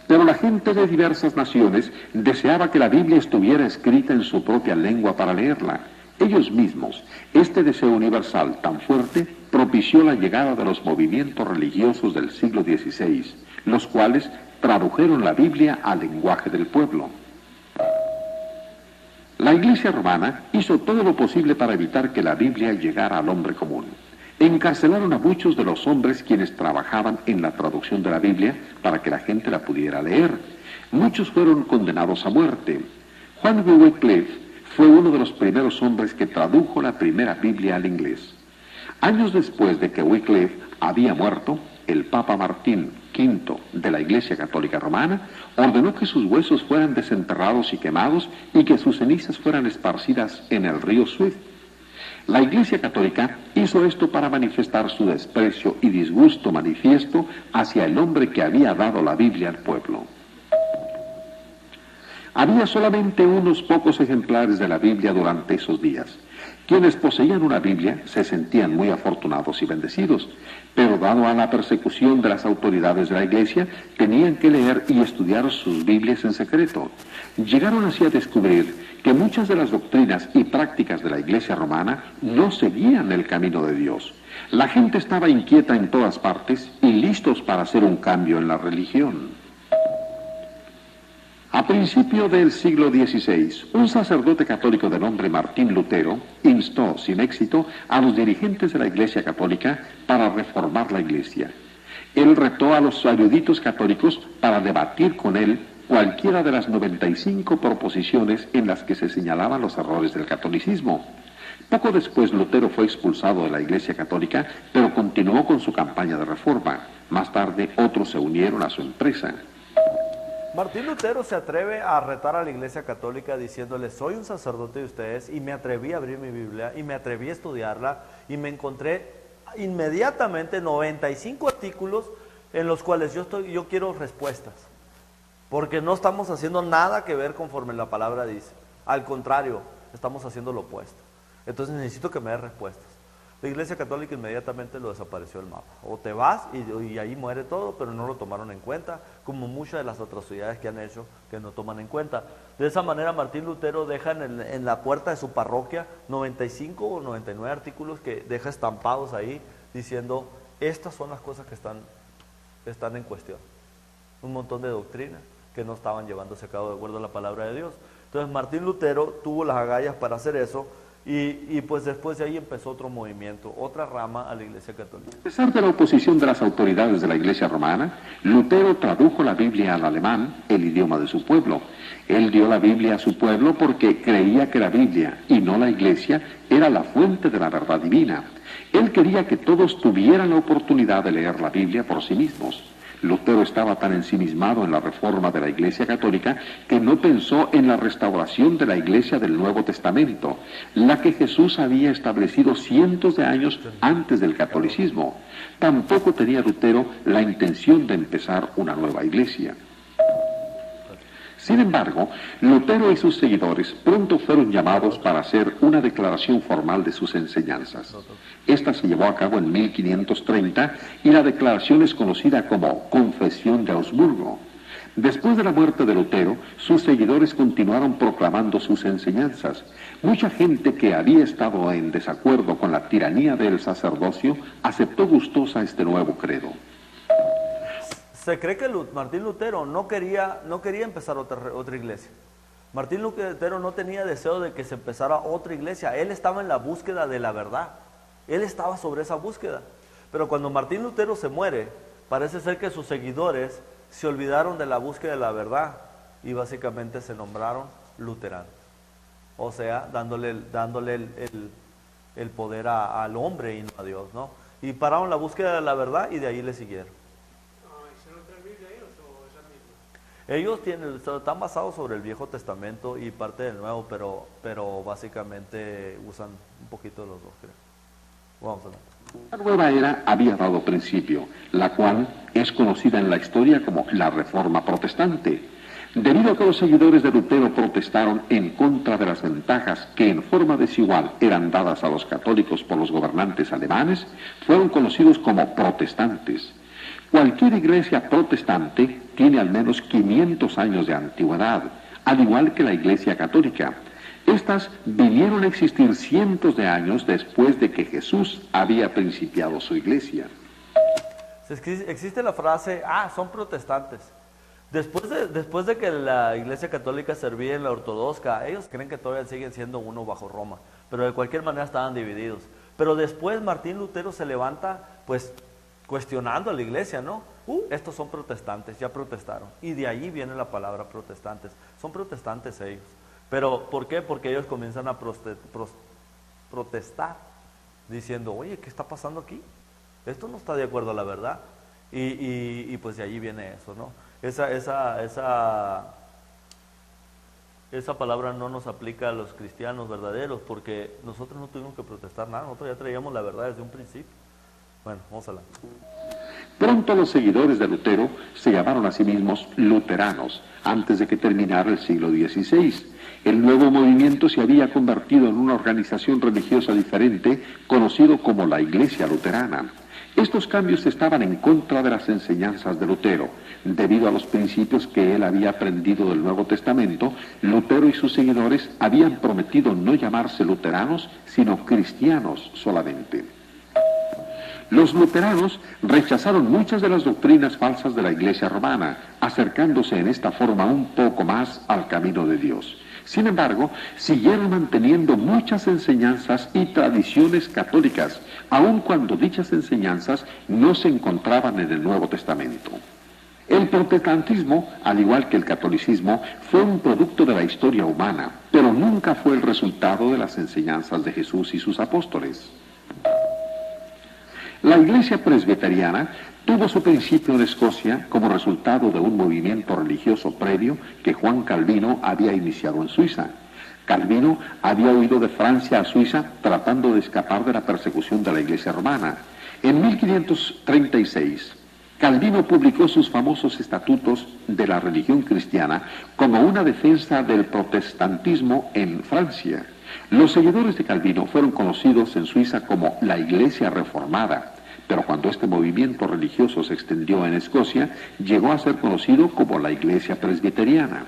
Pero la gente de diversas naciones deseaba que la Biblia estuviera escrita en su propia lengua para leerla. Ellos mismos, este deseo universal tan fuerte, propició la llegada de los movimientos religiosos del siglo XVI, los cuales tradujeron la Biblia al lenguaje del pueblo. La Iglesia romana hizo todo lo posible para evitar que la Biblia llegara al hombre común. Encarcelaron a muchos de los hombres quienes trabajaban en la traducción de la Biblia para que la gente la pudiera leer. Muchos fueron condenados a muerte. Juan Wycliffe fue uno de los primeros hombres que tradujo la primera Biblia al inglés. Años después de que Wycliffe había muerto, el Papa Martín V de la Iglesia Católica Romana ordenó que sus huesos fueran desenterrados y quemados y que sus cenizas fueran esparcidas en el río Swift. La Iglesia Católica hizo esto para manifestar su desprecio y disgusto manifiesto hacia el hombre que había dado la Biblia al pueblo. Había solamente unos pocos ejemplares de la Biblia durante esos días. Quienes poseían una Biblia se sentían muy afortunados y bendecidos, pero dado a la persecución de las autoridades de la Iglesia, tenían que leer y estudiar sus Biblias en secreto. Llegaron así a descubrir que muchas de las doctrinas y prácticas de la Iglesia romana no seguían el camino de Dios. La gente estaba inquieta en todas partes y listos para hacer un cambio en la religión. A principio del siglo XVI, un sacerdote católico de nombre Martín Lutero instó sin éxito a los dirigentes de la Iglesia Católica para reformar la Iglesia. Él retó a los eruditos católicos para debatir con él cualquiera de las 95 proposiciones en las que se señalaban los errores del catolicismo. Poco después Lutero fue expulsado de la Iglesia Católica, pero continuó con su campaña de reforma. Más tarde otros se unieron a su empresa. Martín Lutero se atreve a retar a la Iglesia Católica diciéndole: soy un sacerdote de ustedes y me atreví a abrir mi Biblia y me atreví a estudiarla y me encontré inmediatamente 95 artículos en los cuales yo quiero respuestas, porque no estamos haciendo nada que ver conforme la palabra dice, al contrario, estamos haciendo lo opuesto. Entonces necesito que me dé respuestas. La Iglesia Católica inmediatamente lo desapareció el mapa. O te vas y ahí muere todo, pero no lo tomaron en cuenta, como muchas de las atrocidades que han hecho que no toman en cuenta. De esa manera Martín Lutero deja en la puerta de su parroquia 95 o 99 artículos que deja estampados ahí diciendo: estas son las cosas que están en cuestión. Un montón de doctrinas que no estaban llevándose a cabo de acuerdo a la palabra de Dios. Entonces Martín Lutero tuvo las agallas para hacer eso. Y pues después de ahí empezó otro movimiento, otra rama a la Iglesia Católica. A pesar de la oposición de las autoridades de la Iglesia romana, Lutero tradujo la Biblia al alemán, el idioma de su pueblo. Él dio la Biblia a su pueblo porque creía que la Biblia, y no la Iglesia, era la fuente de la verdad divina. Él quería que todos tuvieran la oportunidad de leer la Biblia por sí mismos. Lutero estaba tan ensimismado en la reforma de la Iglesia Católica que no pensó en la restauración de la Iglesia del Nuevo Testamento, la que Jesús había establecido cientos de años antes del catolicismo. Tampoco tenía Lutero la intención de empezar una nueva Iglesia. Sin embargo, Lutero y sus seguidores pronto fueron llamados para hacer una declaración formal de sus enseñanzas. Esta se llevó a cabo en 1530 y la declaración es conocida como Confesión de Augsburgo. Después de la muerte de Lutero, sus seguidores continuaron proclamando sus enseñanzas. Mucha gente que había estado en desacuerdo con la tiranía del sacerdocio aceptó gustosa este nuevo credo. Se cree que Martín Lutero no quería empezar otra iglesia. Martín Lutero no tenía deseo de que se empezara otra iglesia. Él estaba en la búsqueda de la verdad. Él estaba sobre esa búsqueda. Pero cuando Martín Lutero se muere, parece ser que sus seguidores se olvidaron de la búsqueda de la verdad y básicamente se nombraron luteranos. O sea, dándole el poder al hombre y no a Dios, ¿no? Y pararon la búsqueda de la verdad y de ahí le siguieron. Ellos están basados sobre el Viejo Testamento y parte del Nuevo, pero básicamente usan un poquito de los dos, creo. Vamos a ver. La nueva era había dado principio, la cual es conocida en la historia como la Reforma Protestante. Debido a que los seguidores de Lutero protestaron en contra de las ventajas que en forma desigual eran dadas a los católicos por los gobernantes alemanes, fueron conocidos como protestantes. Cualquier iglesia protestante tiene al menos 500 años de antigüedad, al igual que la iglesia católica. Estas vinieron a existir cientos de años después de que Jesús había principiado su iglesia. Existe la frase, son protestantes. Después de que la iglesia católica servía en la ortodoxa, ellos creen que todavía siguen siendo uno bajo Roma, pero de cualquier manera estaban divididos. Pero después Martín Lutero se levanta, pues, cuestionando a la iglesia, ¿no? Estos son protestantes, ya protestaron. Y de allí viene la palabra protestantes. Son protestantes ellos. Pero, ¿por qué? Porque ellos comienzan a protestar, diciendo, oye, ¿qué está pasando aquí? Esto no está de acuerdo a la verdad. Y pues de allí viene eso, ¿no? Esa palabra no nos aplica a los cristianos verdaderos, porque nosotros no tuvimos que protestar nada, nosotros ya traíamos la verdad desde un principio. Bueno, vamos a hablar. Pronto los seguidores de Lutero se llamaron a sí mismos luteranos, antes de que terminara el siglo XVI. El nuevo movimiento se había convertido en una organización religiosa diferente, conocido como la Iglesia Luterana. Estos cambios estaban en contra de las enseñanzas de Lutero. Debido a los principios que él había aprendido del Nuevo Testamento, Lutero y sus seguidores habían prometido no llamarse luteranos, sino cristianos solamente. Los luteranos rechazaron muchas de las doctrinas falsas de la Iglesia romana, acercándose en esta forma un poco más al camino de Dios. Sin embargo, siguieron manteniendo muchas enseñanzas y tradiciones católicas, aun cuando dichas enseñanzas no se encontraban en el Nuevo Testamento. El protestantismo, al igual que el catolicismo, fue un producto de la historia humana, pero nunca fue el resultado de las enseñanzas de Jesús y sus apóstoles. La Iglesia Presbiteriana tuvo su principio en Escocia como resultado de un movimiento religioso previo que Juan Calvino había iniciado en Suiza. Calvino había huido de Francia a Suiza tratando de escapar de la persecución de la Iglesia romana. En 1536, Calvino publicó sus famosos estatutos de la religión cristiana como una defensa del protestantismo en Francia. Los seguidores de Calvino fueron conocidos en Suiza como la Iglesia Reformada, pero cuando este movimiento religioso se extendió en Escocia, llegó a ser conocido como la Iglesia Presbiteriana.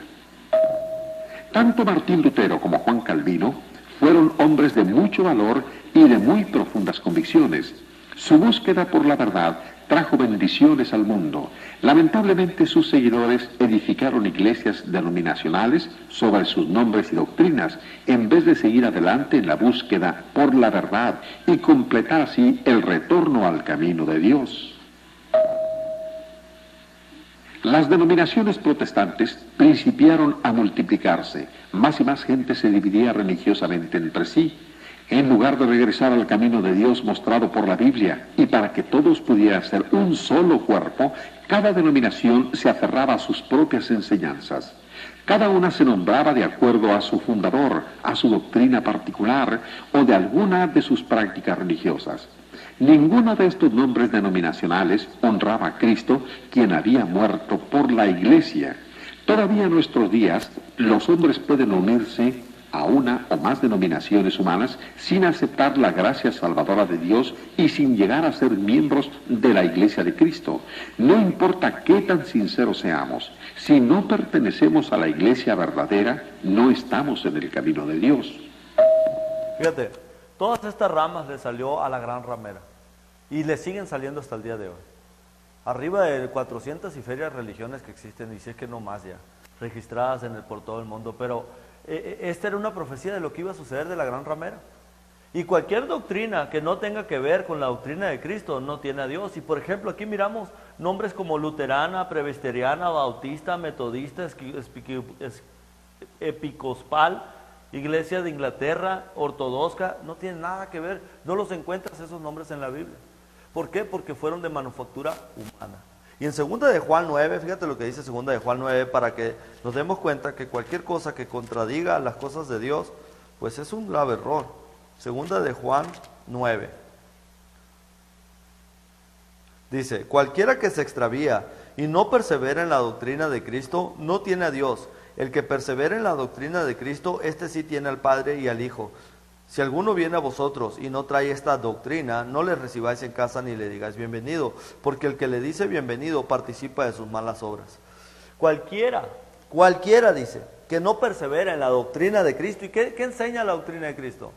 Tanto Martín Lutero como Juan Calvino fueron hombres de mucho valor y de muy profundas convicciones. Su búsqueda por la verdad trajo bendiciones al mundo. Lamentablemente sus seguidores edificaron iglesias denominacionales sobre sus nombres y doctrinas, en vez de seguir adelante en la búsqueda por la verdad y completar así el retorno al camino de Dios. Las denominaciones protestantes principiaron a multiplicarse, más y más gente se dividía religiosamente entre sí. En lugar de regresar al camino de Dios mostrado por la Biblia, y para que todos pudieran ser un solo cuerpo, cada denominación se aferraba a sus propias enseñanzas. Cada una se nombraba de acuerdo a su fundador, a su doctrina particular o de alguna de sus prácticas religiosas. Ninguno de estos nombres denominacionales honraba a Cristo, quien había muerto por la Iglesia. Todavía en nuestros días, los hombres pueden unirse a una o más denominaciones humanas sin aceptar la gracia salvadora de Dios y sin llegar a ser miembros de la Iglesia de Cristo. No importa qué tan sinceros seamos, si no pertenecemos a la Iglesia verdadera, no estamos en el camino de Dios. Fíjate, todas estas ramas le salió a la gran ramera y le siguen saliendo hasta el día de hoy. Arriba de 400 y ferias religiones que existen, y si es que no más ya, registradas por todo el mundo, pero esta era una profecía de lo que iba a suceder de la gran ramera. Y cualquier doctrina que no tenga que ver con la doctrina de Cristo no tiene a Dios. Y por ejemplo, aquí miramos nombres como luterana, presbiteriana, bautista, metodista, episcopal, Iglesia de Inglaterra, ortodoxa, no tienen nada que ver, no los encuentras esos nombres en la Biblia. ¿Por qué? Porque fueron de manufactura humana. Y en 2 de Juan 9, fíjate lo que dice 2 de Juan 9, para que nos demos cuenta que cualquier cosa que contradiga las cosas de Dios, pues es un grave error. 2 de Juan 9. Dice, cualquiera que se extravía y no persevera en la doctrina de Cristo, no tiene a Dios. El que persevera en la doctrina de Cristo, este sí tiene al Padre y al Hijo. Si alguno viene a vosotros y no trae esta doctrina, no le recibáis en casa ni le digáis bienvenido, porque el que le dice bienvenido participa de sus malas obras. Cualquiera dice, que no persevera en la doctrina de Cristo. ¿Y qué enseña la doctrina de Cristo?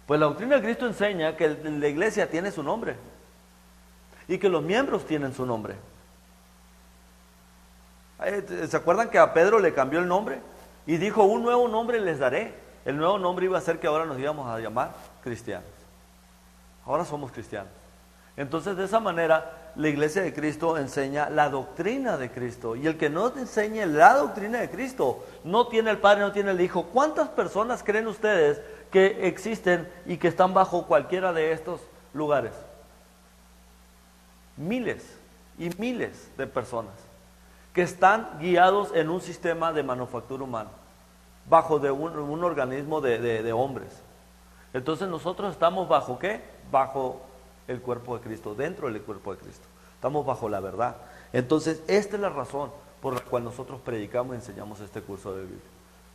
Pues la doctrina de Cristo enseña que la iglesia tiene su nombre y que los miembros tienen su nombre. ¿Se acuerdan que a Pedro le cambió el nombre? Y dijo, un nuevo nombre les daré. El nuevo nombre iba a ser que ahora nos íbamos a llamar cristianos. Ahora somos cristianos. Entonces, de esa manera, la iglesia de Cristo enseña la doctrina de Cristo. Y el que no enseñe la doctrina de Cristo, no tiene el Padre, no tiene el Hijo. ¿Cuántas personas creen ustedes que existen y que están bajo cualquiera de estos lugares? Miles y miles de personas que están guiados en un sistema de manufactura humana, bajo de un organismo de hombres. Entonces nosotros estamos bajo ¿qué? Bajo el cuerpo de Cristo, dentro del cuerpo de Cristo. Estamos bajo la verdad. Entonces esta es la razón por la cual nosotros predicamos y enseñamos este curso de Biblia,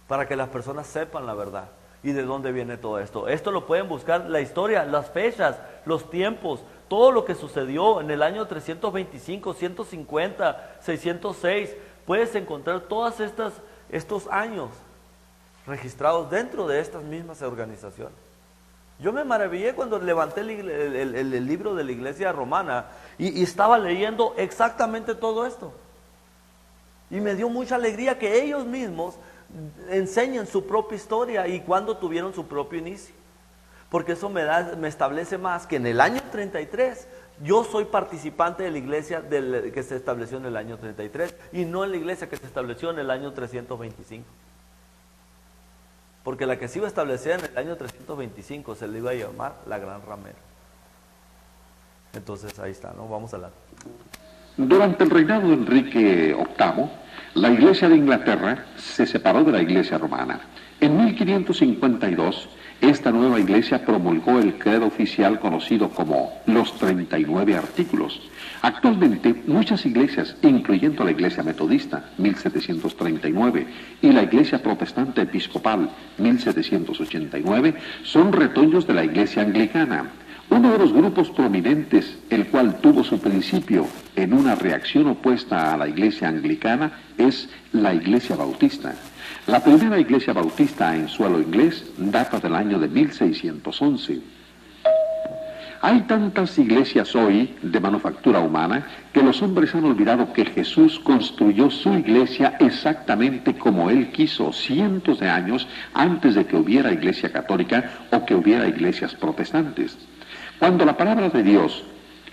para que las personas sepan la verdad y de dónde viene todo esto. Esto lo pueden buscar, la historia, las fechas, los tiempos, todo lo que sucedió en el año 325, 150, 606. Puedes encontrar todos estos años registrados dentro de estas mismas organizaciones. Yo me maravillé cuando levanté el libro de la iglesia romana y estaba leyendo exactamente todo esto. Y me dio mucha alegría que ellos mismos enseñen su propia historia y cuándo tuvieron su propio inicio. Porque eso me establece más que en el año 33 yo soy participante de la iglesia que se estableció en el año 33 y no en la iglesia que se estableció en el año 325. Porque la que se iba a establecer en el año 325 se le iba a llamar la Gran Ramera. Entonces ahí está, ¿no? Vamos a hablar. Durante el reinado de Enrique VIII, la Iglesia de Inglaterra se separó de la Iglesia romana. En 1552, esta nueva iglesia promulgó el credo oficial conocido como los 39 artículos. Actualmente, muchas iglesias, incluyendo la Iglesia Metodista, 1739, y la Iglesia Protestante Episcopal, 1789, son retoños de la Iglesia Anglicana. Uno de los grupos prominentes, el cual tuvo su principio en una reacción opuesta a la Iglesia Anglicana, es la Iglesia Bautista. La primera iglesia bautista en suelo inglés data del año de 1611. Hay tantas iglesias hoy de manufactura humana que los hombres han olvidado que Jesús construyó su iglesia exactamente como Él quiso, cientos de años antes de que hubiera iglesia católica o que hubiera iglesias protestantes. Cuando la palabra de Dios,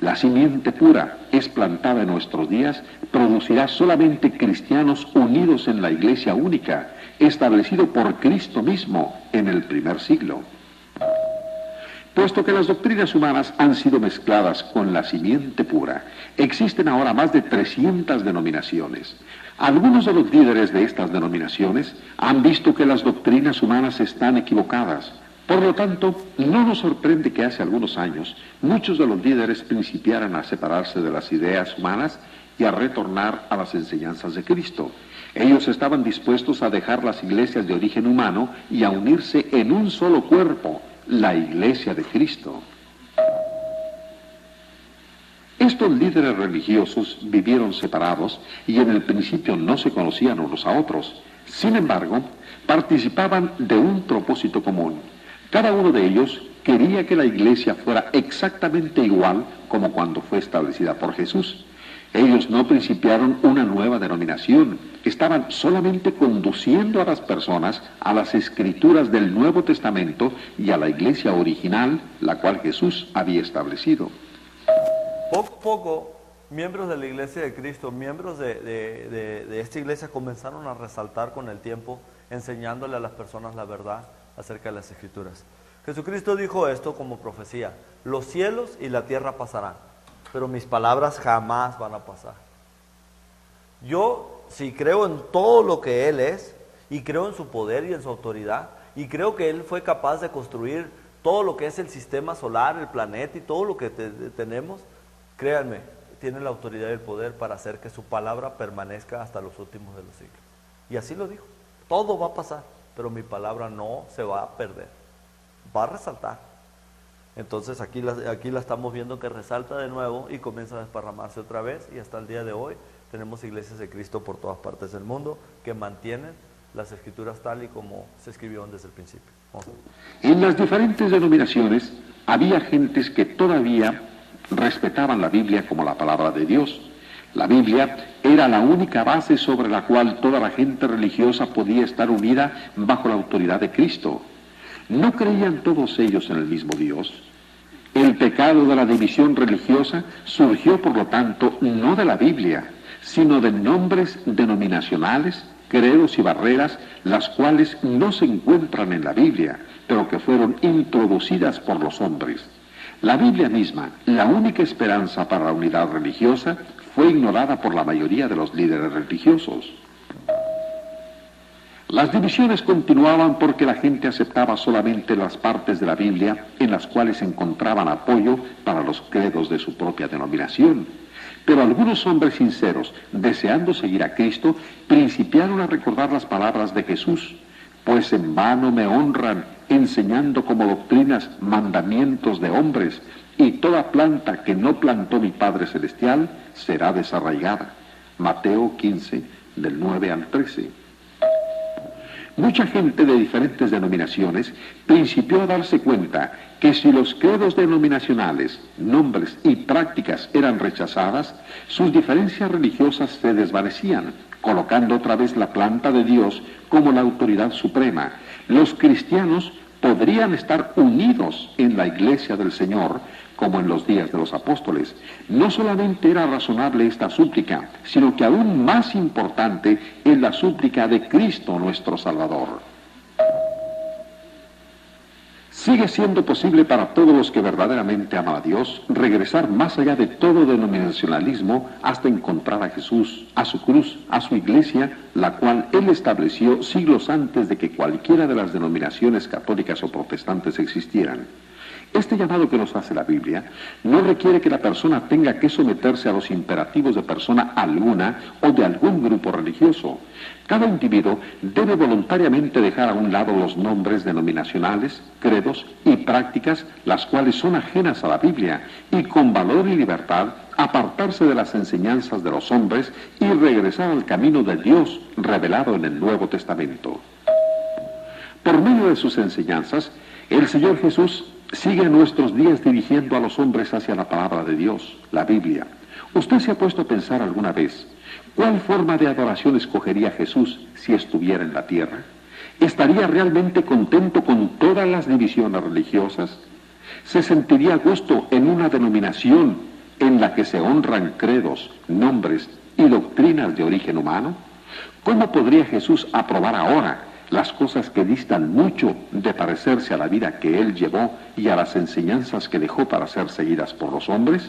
la simiente pura, es plantada en nuestros días, producirá solamente cristianos unidos en la iglesia única, establecido por Cristo mismo en el primer siglo. Puesto que las doctrinas humanas han sido mezcladas con la simiente pura, existen ahora más de 300 denominaciones. Algunos de los líderes de estas denominaciones han visto que las doctrinas humanas están equivocadas. Por lo tanto, no nos sorprende que hace algunos años muchos de los líderes principiaran a separarse de las ideas humanas y a retornar a las enseñanzas de Cristo. Ellos estaban dispuestos a dejar las iglesias de origen humano y a unirse en un solo cuerpo, la Iglesia de Cristo. Estos líderes religiosos vivieron separados y en el principio no se conocían unos a otros. Sin embargo, participaban de un propósito común. Cada uno de ellos quería que la iglesia fuera exactamente igual como cuando fue establecida por Jesús. Ellos no principiaron una nueva denominación, estaban solamente conduciendo a las personas a las escrituras del Nuevo Testamento y a la iglesia original, la cual Jesús había establecido. Poco a poco, miembros de la Iglesia de Cristo, miembros de esta iglesia comenzaron a resaltar con el tiempo, enseñándole a las personas la verdad acerca de las Escrituras. Jesucristo dijo esto como profecía: los cielos y la tierra pasarán, pero mis palabras jamás van a pasar. Yo, si creo en todo lo que Él es, y creo en su poder y en su autoridad, y creo que Él fue capaz de construir todo lo que es el sistema solar, el planeta y todo lo que tenemos, créanme, tiene la autoridad y el poder para hacer que su palabra permanezca hasta los últimos de los siglos. Y así lo dijo: todo va a pasar, pero mi palabra no se va a perder, va a resaltar. Entonces aquí la estamos viendo que resalta de nuevo y comienza a desparramarse otra vez, y hasta el día de hoy tenemos iglesias de Cristo por todas partes del mundo que mantienen las Escrituras tal y como se escribieron desde el principio. En las diferentes denominaciones había gentes que todavía respetaban la Biblia como la palabra de Dios. La Biblia era la única base sobre la cual toda la gente religiosa podía estar unida bajo la autoridad de Cristo. ¿No creían todos ellos en el mismo Dios? El pecado de la división religiosa surgió, por lo tanto, no de la Biblia, sino de nombres denominacionales, credos y barreras, las cuales no se encuentran en la Biblia, pero que fueron introducidas por los hombres. La Biblia misma, la única esperanza para la unidad religiosa, fue ignorada por la mayoría de los líderes religiosos. Las divisiones continuaban porque la gente aceptaba solamente las partes de la Biblia en las cuales encontraban apoyo para los credos de su propia denominación. Pero algunos hombres sinceros, deseando seguir a Cristo, principiaron a recordar las palabras de Jesús: pues en vano me honran, enseñando como doctrinas mandamientos de hombres, y toda planta que no plantó mi Padre Celestial será desarraigada. Mateo 15, del 9 al 13. Mucha gente de diferentes denominaciones principió a darse cuenta que si los credos denominacionales, nombres y prácticas eran rechazadas, sus diferencias religiosas se desvanecían, colocando otra vez la planta de Dios como la autoridad suprema. Los cristianos podrían estar unidos en la iglesia del Señor, como en los días de los apóstoles. No solamente era razonable esta súplica, sino que aún más importante es la súplica de Cristo nuestro Salvador. Sigue siendo posible para todos los que verdaderamente aman a Dios regresar más allá de todo denominacionalismo hasta encontrar a Jesús, a su cruz, a su iglesia, la cual Él estableció siglos antes de que cualquiera de las denominaciones católicas o protestantes existieran. Este llamado que nos hace la Biblia no requiere que la persona tenga que someterse a los imperativos de persona alguna o de algún grupo religioso. Cada individuo debe voluntariamente dejar a un lado los nombres denominacionales, credos y prácticas, las cuales son ajenas a la Biblia, y con valor y libertad apartarse de las enseñanzas de los hombres y regresar al camino de Dios revelado en el Nuevo Testamento. Por medio de sus enseñanzas, el Señor Jesús sigue en nuestros días dirigiendo a los hombres hacia la palabra de Dios, la Biblia. ¿Usted se ha puesto a pensar alguna vez cuál forma de adoración escogería Jesús si estuviera en la tierra? ¿Estaría realmente contento con todas las divisiones religiosas? ¿Se sentiría a gusto en una denominación en la que se honran credos, nombres y doctrinas de origen humano? ¿Cómo podría Jesús aprobar ahora las cosas que distan mucho de parecerse a la vida que él llevó y a las enseñanzas que dejó para ser seguidas por los hombres?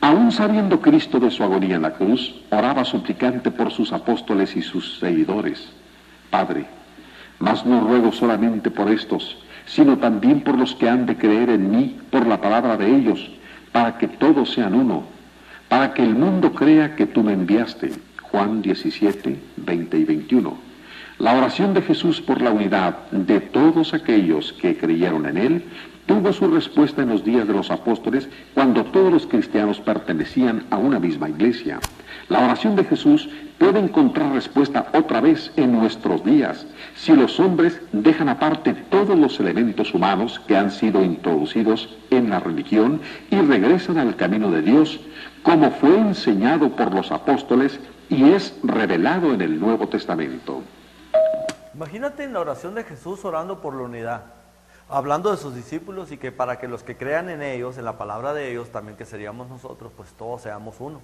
Aún sabiendo Cristo de su agonía en la cruz, oraba suplicante por sus apóstoles y sus seguidores. Padre, mas no ruego solamente por estos, sino también por los que han de creer en mí por la palabra de ellos, para que todos sean uno, para que el mundo crea que tú me enviaste. Juan 17, 20 y 21. La oración de Jesús por la unidad de todos aquellos que creyeron en él tuvo su respuesta en los días de los apóstoles, cuando todos los cristianos pertenecían a una misma iglesia. La oración de Jesús puede encontrar respuesta otra vez en nuestros días, si los hombres dejan aparte todos los elementos humanos que han sido introducidos en la religión y regresan al camino de Dios, como fue enseñado por los apóstoles y es revelado en el Nuevo Testamento. Imagínate en la oración de Jesús orando por la unidad, hablando de sus discípulos y que para que los que crean en ellos, en la palabra de ellos, también que seríamos nosotros, pues todos seamos uno.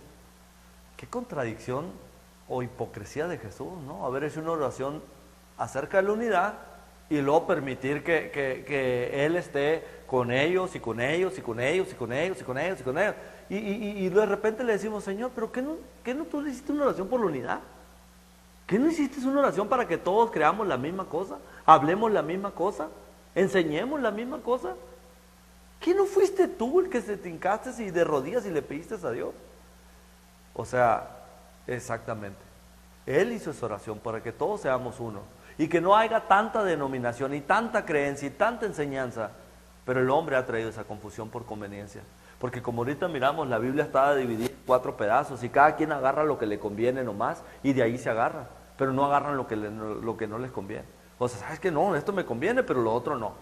Qué contradicción o hipocresía de Jesús, ¿no? Haber hecho una oración acerca de la unidad y luego permitir que Él esté con ellos y con ellos y con ellos y con ellos y con ellos y con ellos. Y de repente le decimos, Señor, ¿pero qué no tú hiciste una oración por la unidad? ¿Qué no hiciste una oración para que todos creamos la misma cosa? ¿Hablemos la misma cosa? ¿Enseñemos la misma cosa? ¿Qué no fuiste tú el que se te hincaste y de rodillas y le pediste a Dios? O sea, exactamente. Él hizo esa oración para que todos seamos uno. Y que no haya tanta denominación y tanta creencia y tanta enseñanza. Pero el hombre ha traído esa confusión por conveniencia. Porque como ahorita miramos, la Biblia está dividida en 4 pedazos y cada quien agarra lo que le conviene nomás y de ahí se agarra. Pero no agarran lo que no les conviene. O sea, ¿sabes qué? No, esto me conviene, pero lo otro no.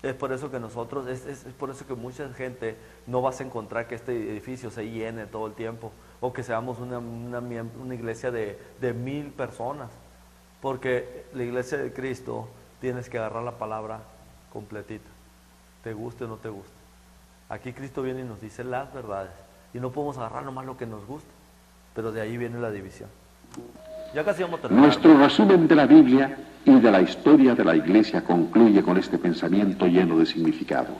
Es por eso que nosotros, es por eso que mucha gente no vas a encontrar que este edificio se llene todo el tiempo. O que seamos una iglesia de 1000 personas. Porque la iglesia de Cristo tienes que agarrar la palabra completita. Te guste o no te guste. Aquí Cristo viene y nos dice las verdades. Y no podemos agarrar nomás lo que nos gusta. Pero de ahí viene la división. Ya casi vamos a terminar. Nuestro resumen de la Biblia y de la historia de la Iglesia concluye con este pensamiento lleno de significado.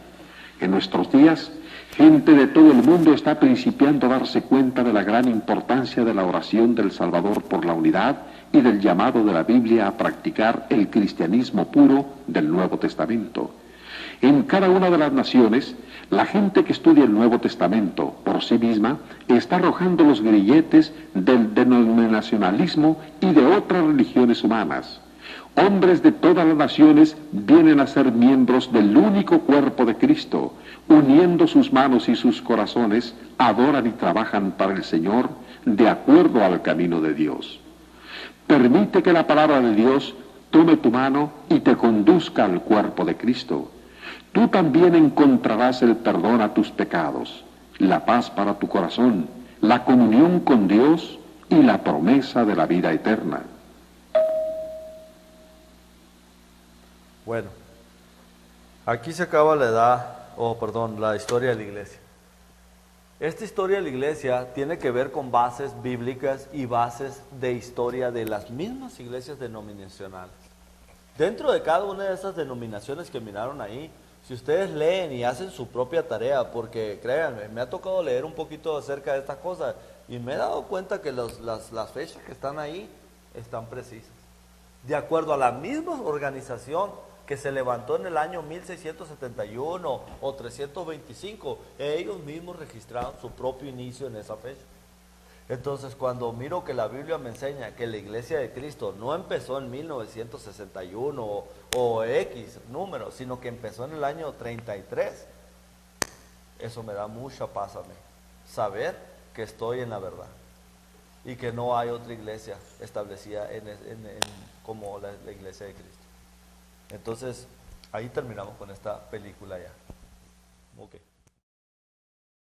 En nuestros días, gente de todo el mundo está principiando a darse cuenta de la gran importancia de la oración del Salvador por la unidad y del llamado de la Biblia a practicar el cristianismo puro del Nuevo Testamento. En cada una de las naciones, la gente que estudia el Nuevo Testamento por sí misma está arrojando los grilletes del denominacionalismo y de otras religiones humanas. Hombres de todas las naciones vienen a ser miembros del único cuerpo de Cristo, uniendo sus manos y sus corazones, adoran y trabajan para el Señor de acuerdo al camino de Dios. Permite que la palabra de Dios tome tu mano y te conduzca al cuerpo de Cristo. Tú también encontrarás el perdón a tus pecados, la paz para tu corazón, la comunión con Dios y la promesa de la vida eterna. Bueno, aquí se acaba la historia de la iglesia. Esta historia de la iglesia tiene que ver con bases bíblicas y bases de historia de las mismas iglesias denominacionales. Dentro de cada una de esas denominaciones que miraron ahí, si ustedes leen y hacen su propia tarea, porque créanme, me ha tocado leer un poquito acerca de estas cosas y me he dado cuenta que las fechas que están ahí están precisas. De acuerdo a la misma organización que se levantó en el año 1671 o 325, ellos mismos registraron su propio inicio en esa fecha. Entonces, cuando miro que la Biblia me enseña que la iglesia de Cristo no empezó en 1961 o X número, sino que empezó en el año 33, eso me da mucha paz a mí, saber que estoy en la verdad y que no hay otra iglesia establecida como la iglesia de Cristo. Entonces, ahí terminamos con esta película ya.